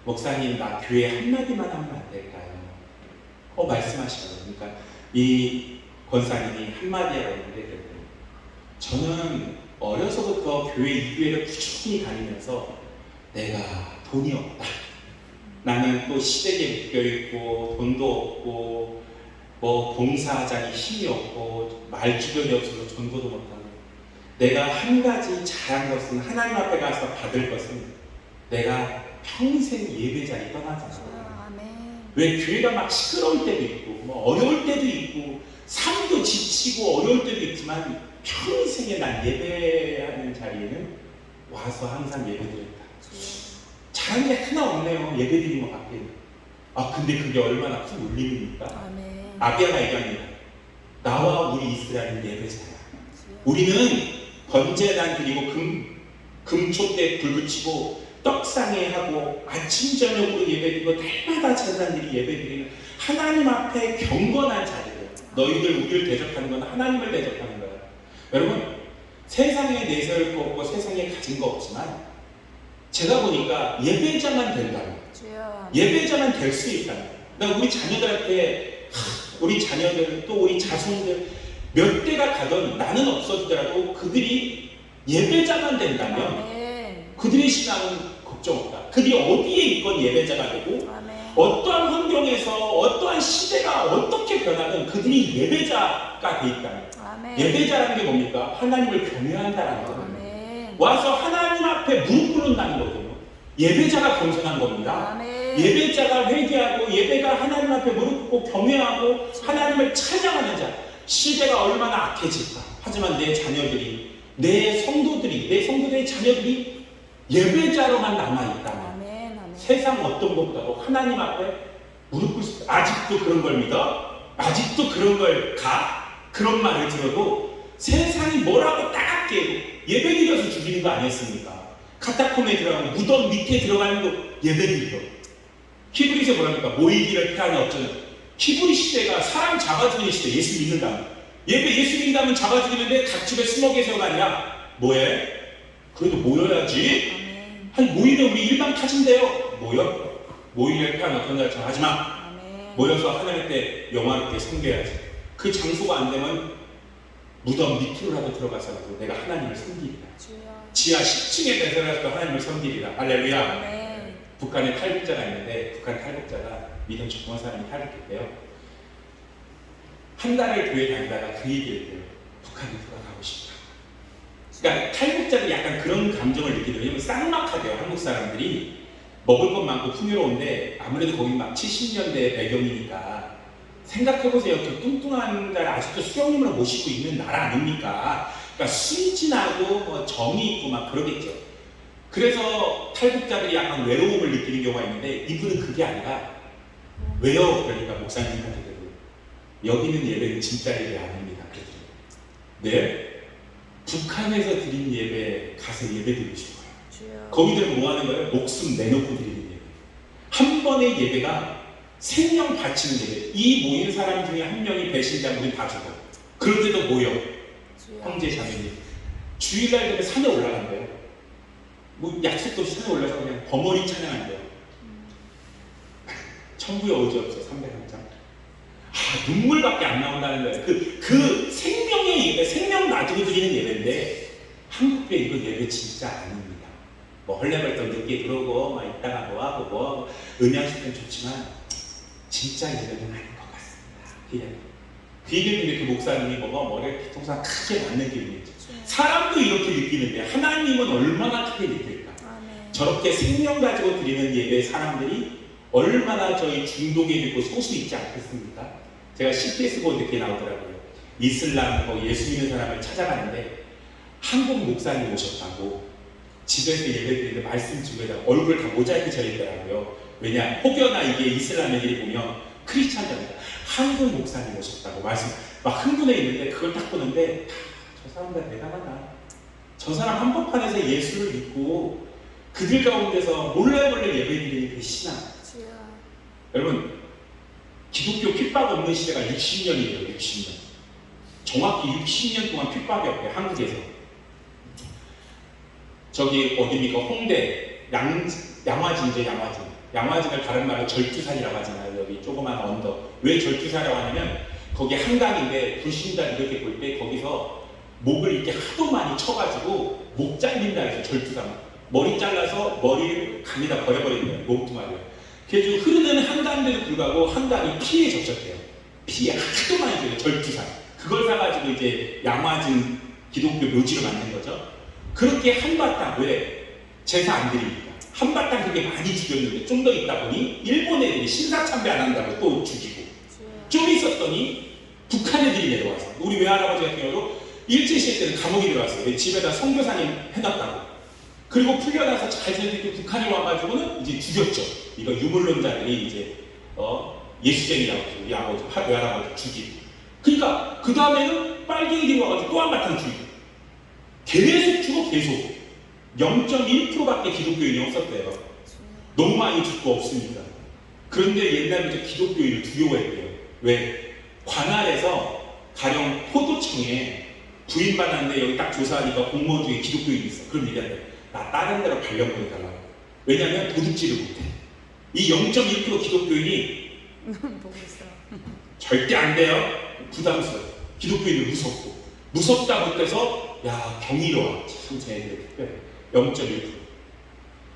목사님, 나 교회 한마디만 하면 안 될까요? 말씀하시거든요. 그러니까 이 권사님이 한마디 하라고 했는데, 저는 어려서부터 교회 이 교회를 꾸준히 다니면서 내가 돈이 없다. 나는 또 시댁에 묶여있고 돈도 없고 뭐 봉사하자니 힘이 없고 말주변이 없어서 전도도 못하고, 내가 한 가지 잘한 것은 하나님 앞에 가서 받을 것은 내가 평생 예배자리 떠나지 않아. 왜 교회가 막 시끄러울 때도 있고 뭐 어려울 때도 있고 삶도 지치고 어려울 때도 있지만 평생에 난 예배하는 자리에는 와서 항상 예배드렸다. 잘한 게 하나 없네요. 예배드린 것 밖에. 근데 그게 얼마나 큰 울림입니까? 아비야가 얘기합니다. 나와 우리 이스라엘은 예배자야. 우리는 번제단 드리고 금초 때 불 붙이고 떡상회 하고 아침 저녁으로 예배드리고 날마다 제사장들이 예배드리는 하나님 앞에 경건한 자리예요. 너희들 우리를 대적하는 건 하나님을 대적하는 거야. 여러분, 세상에 내세울 거 없고 세상에 가진 거 없지만 제가 보니까 예배자만 된다면, 예배자만 될 수 있다면, 그러니까 우리 자녀들한테 우리 자녀들 또 우리 자손들 몇 대가 가던 나는 없어지더라도 그들이 예배자만 된다면 그들의 신앙은 걱정 없다. 그들이 어디에 있건 예배자가 되고 아멘. 어떠한 환경에서 어떠한 시대가 어떻게 변하든 그들이 예배자가 돼 있다. 아멘. 예배자라는 게 뭡니까? 하나님을 경외한다라는 거예요. 아멘. 와서 하나님 앞에 무릎 꿇는다는 거거든요. 예배자가 겸손한 겁니다. 아멘. 예배자가 회개하고 예배가 하나님 앞에 무릎 꿇고 경외하고 하나님을 찬양하는 자. 시대가 얼마나 악해질까. 하지만 내 자녀들이 내 성도들의 자녀들이 예배자로만 남아있다면 아멘. 아멘. 세상 어떤 것보다도 하나님 앞에 무릎 꿇을 수 아직도 그런 걸 믿어? 아직도 그런 걸 가? 그런 말을 들어도 세상이 뭐라고 따갑게 예배 드려서 죽이는 거 아니었습니까? 카타콤에 들어가면 무덤 밑에 들어가는 거 예배 드려. 히브리서 뭐랍니까? 모이기를 피하는 어쩌는 히브리 시대가 사람 잡아 죽이는 시대. 예수 믿는다면 예수 믿는다면 잡아 죽이는데 각 집에 숨어 계세요가 아니라 뭐해? 그래도 모여야지. 아멘. 아니 모이면 우리 일반 타진대요. 모여. 모이기를 피하는 어떤 자처럼 하지마. 아멘. 모여서 하나님 때 영화롭게 섬겨야지. 그 장소가 안 되면 무덤 밑으로라도 들어가서라도 내가 하나님을 섬기리라. 주여. 지하 10층에 내서라도 하나님을 섬기리라. 할렐루야. 아멘. 북한에 탈북자가 있는데 북한 탈북자가 믿음 좋은 사람이 탈북했대요. 한 달을 교회 다니다가 그 얘기를 해요. 북한에 돌아가고 싶다. 그러니까 탈북자들이 약간 그런 감정을 느끼는 왜냐면 쌍막하대요. 한국 사람들이 먹을 것 많고 풍요로운데 아무래도 거기 막 70년대 배경이니까 생각해보세요. 그 뚱뚱한 날 아직도 수령님을 모시고 있는 나라 아닙니까? 그러니까 순진하고 뭐 정이 있고 막 그러겠죠. 그래서 탈북자들이 약간 외로움을 느끼는 경우가 있는데 이분은 그게 아니라 왜요? 그러니까 목사님한테 여기는 예배는 진짜 예배 아닙니다. 그랬죠. 네? 북한에서 드린 예배 가서 예배 드리고 싶어요. 주여. 거기들 뭐 하는 거예요? 목숨 내놓고 드리는 예배. 한 번의 예배가 생명 바치는 예배. 이 모인 사람 중에 한 명이 배신자 우린 다 죽어. 그런데도 모여. 주여. 형제 자매님. 주일날 되면 산에 올라간대요. 뭐 약속도 없이 산에 올라서 그냥 버머리 찬양한대요. 천국에 오지 없어 300장. 눈물밖에 안 나온다는 거예요. 그 생명의 예배, 생명 놔두고 드리는 예배인데 한국에 이거 예배 진짜 아닙니다. 뭐 헐레벌떡 늦게 들어오고 막 이따가 뭐 하고 뭐 음향식은 좋지만 진짜 예배는 아닌 것 같습니다. 그 얘기를 듣는데 그 목사님이 머리에 뒤통수가 크게 맞는 기분이죠. 사람도 이렇게 느끼는데 하나님은 얼마나 크게 느낄까? 아멘. 저렇게 생명 가지고 드리는 예배 사람들이 얼마나 저희 중독에 들고 소수 있지 않겠습니까? 제가 CPS 보고 늦게 나오더라고요. 이슬람, 예수 믿는 사람을 찾아가는데 한국 목사님 오셨다고 집에서 예배드리는데 말씀 중에다 얼굴 다 모자이크 처리했더라고요. 왜냐? 혹여나 이게 이슬람 애들이 보면 크리스찬입니다. 한국 목사님 오셨다고 말씀 막 흥분해 있는데 그걸 딱 보는데 저 사람들 대단하다. 저 사람 한복판에서 예수를 믿고 그들 가운데서 몰래 예배드리는 그 신앙. 주여. 여러분 기독교 핍박 없는 시대가 60년이에요. 60년. 정확히 60년 동안 핍박이 없대요. 한국에서. 저기 어디입니까? 홍대 양화진이죠. 양화진을 다른 말로 절투산이라고 하잖아요. 여기 조그만 언덕. 왜 절투산이라고 하냐면 거기 한강인데 불신자 이렇게 볼 때 거기서 목을 이렇게 하도 많이 쳐가지고 목 잘린다 해서 절투산. 머리 잘라서 머리를 강에다 버려버리는 거예요. 몸뚱아리를. 그래서 흐르는 한강인데도 불구하고 한강이 피에 적셨대요. 피에 하도 많이 줘요. 절투산. 그걸 사가지고 이제 양화진 기독교 묘지로 만든 거죠. 그렇게 한바탕 왜 제사 안 드립니까? 한바탕 그렇게 많이 죽였는데 좀 더 있다 보니 일본 애들이 신사참배 안 한다고 또 죽이고 좀 있었더니 북한 애들이 내려와서 우리 외할아버지 같은 경우도 일제시대 때는 감옥에 들어왔어요. 집에다 선교사님 해놨다고. 그리고 풀려나서 잘 지내는데 북한에 와가지고는 이제 죽였죠. 이거 유물론자들이 이제 예수쟁이라고 해서 우리 아버지, 외할아버지 죽이고. 그러니까 그 다음에는 빨갱이들이 와가지고 또 한바탕 죽이고. 계속 죽어 계속. 0.1%밖에 기독교인이 없었대요. 너무 많이 죽고 없으니까. 그런데 옛날부터 기독교인을 두려워했대요. 왜? 관할에서 가령 포도청에 부인받았는데 여기 딱 조사하니까 공무원 중에 기독교인이 있어. 그럼 얘기한대. 나 다른 데로 발령 보내달라고. 왜냐면 도둑질을 못해. 이 0.1% 기독교인이 보고 있어. 절대 안 돼요. 부담스러워. 기독교인은 무섭고. 무섭다 못해서 야 경이로워. 참 쟤네들 특별해. 0.1%.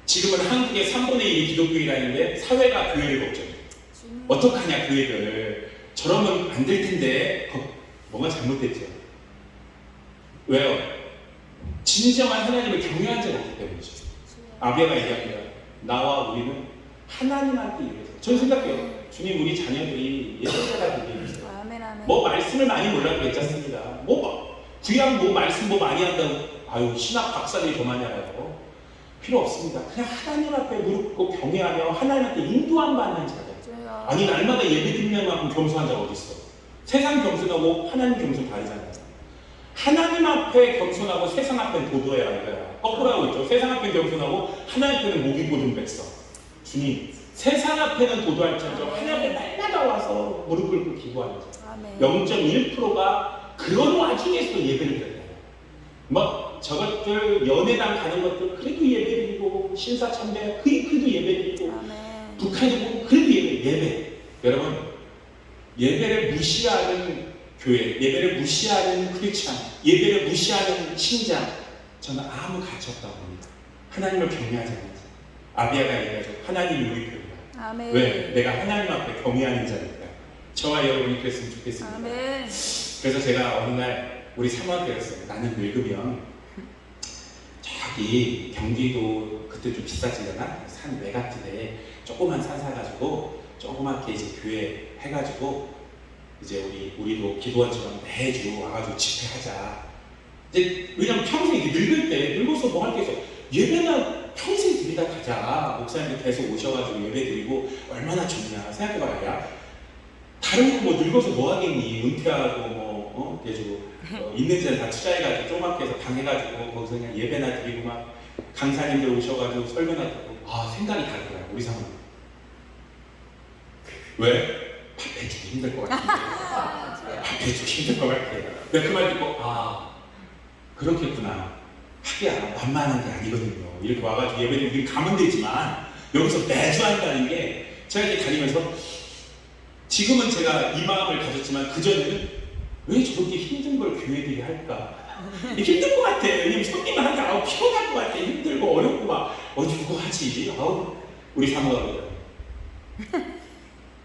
지금은 한국의 3분의 1이 기독교인이라는데 사회가 교회를 걱정해. 어떡하냐 교회를. 저러면 안 될 텐데 뭔가 잘못됐죠. 왜요? 진정한 하나님을 경외한 자가 없기 때문이죠. 아비아가 얘기합니다. 나와 우리는 하나님한테 이르서. 저는 생각해요. 주님 우리 자녀들이 예배자가 되게 해주세요. 뭐 말씀을 많이 몰라도 괜찮습니다. 뭐 구약 뭐 말씀 뭐 많이 한다고 아유 신학 박사들이 더 많이 알아요. 필요 없습니다. 그냥 하나님 앞에 무릎 꿇고 경외하며 하나님한테 인도함 받는 자들. 아니 날마다 예배 드리는 만큼 겸손한 자가 어디 있어? 세상 겸손하고 하나님 겸손 다르잖아요. 하나님 앞에 겸손하고 세상 앞엔 도도해라 이거야. 거꾸로 하고 있죠. 세상 앞엔 겸손하고 하나님 앞에는 목이 고든 백성. 주님 세상 앞에는 도도할지언정 하나님 앞에 날마다 와서 무릎 꿇고 기도하는 자. 0.1%가 그런 와중에서도 예배를 드려요. 뭐 저것들 연회당 가는 것들 그래도 예배드리고 신사참배 그래도 예배드리고 북한에 보면 그래도 예배. 여러분 예배를 무시하는 교회, 예배를 무시하는 크리스찬, 예배를 무시하는 신장 저는 아무 가치 없다고 봅니다. 하나님을 경외하지 않는 자. 아비아가 얘기하죠. 하나님이 우리 편이다. 왜? 내가 하나님 앞에 경외하는 자니까. 저와 여러분이 그랬으면 좋겠습니다. 아멘. 그래서 제가 어느 날 우리 사모한테 그랬어요. 나는 늙으면 저기 경기도 그때 좀 비싸지려나? 산 외곽집에 조그만 산 사가지고 조그맣게 이제 교회 해가지고 이제 우리도 기도원처럼 매주 와가지고 집회하자. 이제 왜냐면 평생 이렇게 늙을 때 늙어서 뭐 할 게 있어. 예배나 평생 드리다 가자. 목사님들 계속 오셔가지고 예배 드리고 얼마나 좋냐. 생각해봐라. 야. 다른 거 뭐 늙어서 뭐 하겠니? 은퇴하고 뭐 계속 있는 데는 다 투자해가지고 조그맣게 해서 당해가지고 거기서 그냥 예배나 드리고 막 강사님들 오셔가지고 설교나 듣고 생각이 다르더라고 우리 상황. 왜? 밥 해주기 힘들 것 같아. 밥 해주기 힘들 것 같아. 내가 그 말 듣고 그렇겠구나. 하기야 만만한 게 아니거든요. 이렇게 와가지고 예배를 가면 되지만 여기서 매주 한다는 게 제가 이렇게 다니면서 지금은 제가 이 마음을 가졌지만 그전에는 왜 저렇게 힘든 걸 교회들이 할까? 힘들 것 같아. 왜냐면 손님만 하는 게 피곤할 것 같아. 힘들고 어렵고 막 누구 하지? 우리 사모가 그래요.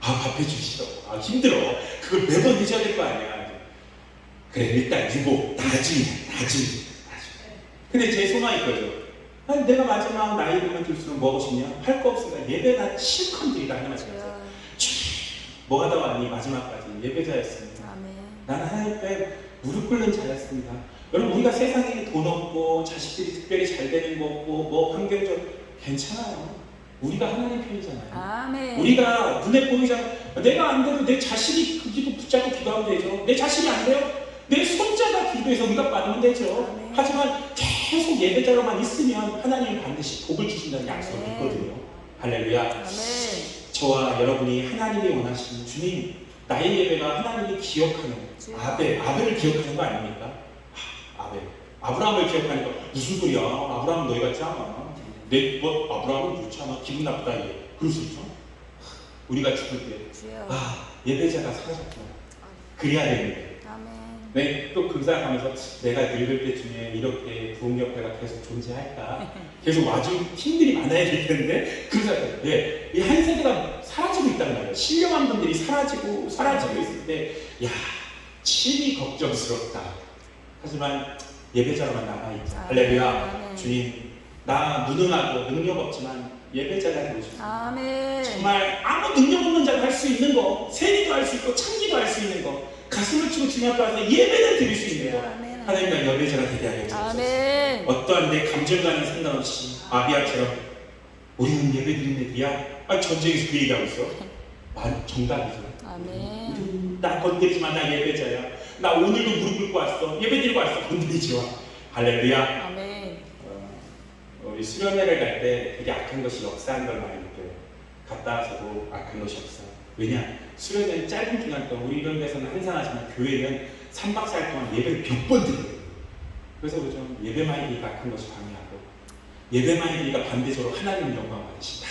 밥 해주시죠. 힘들어. 그걸 매번 해줘야 될 거 아니야. 그래 일단 유보 나중에. 근데 제 소망이 거죠. 내가 마지막 나이 들면 들수록 뭐 하고 싶냐? 할 거 없으니까 예배나 실컷 드리다 하나만 생각해요. 뭐 하다 왔니? 마지막까지 예배자였습니다. 나는 하나님 앞에 무릎 꿇는 자였습니다. 여러분 우리가 세상에 돈 없고 자식들이 특별히 잘 되는 거 없고 뭐 환경적 괜찮아요. 우리가 하나님 편이잖아요. 아멘. 우리가 눈에 보이잖아. 내가 안 돼도 내 자식이 그 기도 붙잡고 기도하면 되죠. 내 자식이 안 돼요? 내 손자가 기도해서 응답 받으면 되죠. 아멘. 하지만 계속 예배자로만 있으면 하나님이 반드시 복을 주신다는 약속을 믿거든요. 할렐루야. 아멘. 저와 여러분이 하나님이 원하시는 주님 나의 예배가 하나님이 기억하는 아벨을 기억하는 거 아닙니까? 아브라함을 기억하니까 무슨 소리야? 아브라함은 너희 같지 않아. 아브라함은 그렇지 않아. 기분 나쁘다. 그럴 수 있죠. 우리가 죽을 때 예배자가 사라졌구나. 그래야 되는데. 네, 또 그 생각하면서 내가 늙을 때쯤에 이렇게 부흥협회가 계속 존재할까? 계속 와준 팀들이 많아야 될 텐데 그 생각해요. 네, 이 한 세대가 사라지고 있다는 말이에요. 신령한 분들이 사라지고 있을 때 침이 걱정스럽다. 하지만 예배자로만 남아있자. 할렐루야. 주님 나 무능하고 능력 없지만 예배자가 되고 싶습니다. 아멘. 정말 아무 능력 없는 자가 할 수 있는 거 세리도 할 수 있고 창기도 할 수 있는 거 가슴을 치고 주님 앞에 와서 예배를 드릴 수 있는 거 하나님과 예배자가 되게 하여 주옵소서. 어떠한 내 감정 가는 상관없이 아비아처럼 우리는 예배 드리는 애들이야. 전쟁에서 그 얘기하고 있어. 정답이죠. 아멘. 나 건드리지 마. 나 예배자야. 나 오늘도 무릎 꿇고 왔어. 예배 드리고 왔어. 건드리지 마. 할렐루야. 아멘. 우리 수련회를 갈 때 되게 악한 것이 역사하는 걸 많이 느껴요. 갔다 와서도 악한 것이 없어. 왜냐? 수련회는 짧은 기간 동안 우리 이런 데서는 한산하지만 교회는 3박 4일 동안 예배를 몇 번 드려요. 그래서 그죠? 예배만이 드리니까 악한 것이 방해하고 예배만이 드리니까 반대적으로 하나님의 영광을 받으신다.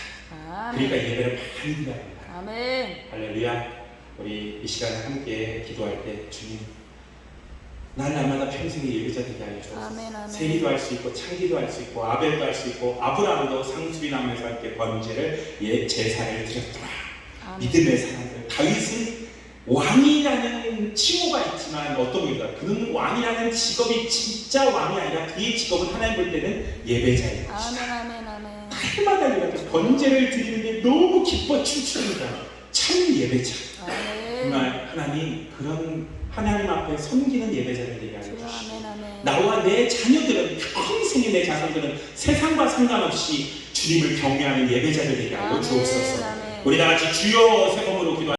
그러니까 예배를 많이 드려야 된다. 아멘. 할렐루야. 우리 이 시간에 함께 기도할 때 주님 날마다 평생의 예배자 되게 알려 주옵소서. 아멘, 아멘. 세리도 할 수 있고 창기도 할 수 있고 아벨도 할 수 있고 아브라함도 상수리나무에서 함께 번제를 제사를 드렸더라. 아멘. 믿음의 사람들. 다윗은 왕이라는 칭호가 있지만 어떤 분이다. 그는 왕이라는 직업이 진짜 왕이 아니라 그의 직업은 하나님 볼 때는 예배자인 것이다. 아멘, 아멘, 아멘. 날마다 이렇게 번제를 드리는 게 너무 기뻐 춤추는다. 참 예배자. 아멘. 정말 하나님 그런 하나님 앞에 섬기는 예배자를 되게 하여 주여, 주시고 아멘, 아멘. 나와 내 자녀들은 평생의 내 자손들은 세상과 상관없이 주님을 경외하는 예배자를 되게 하여 아멘, 주옵소서. 아멘. 우리 다 같이 주여 세 번으로 기도.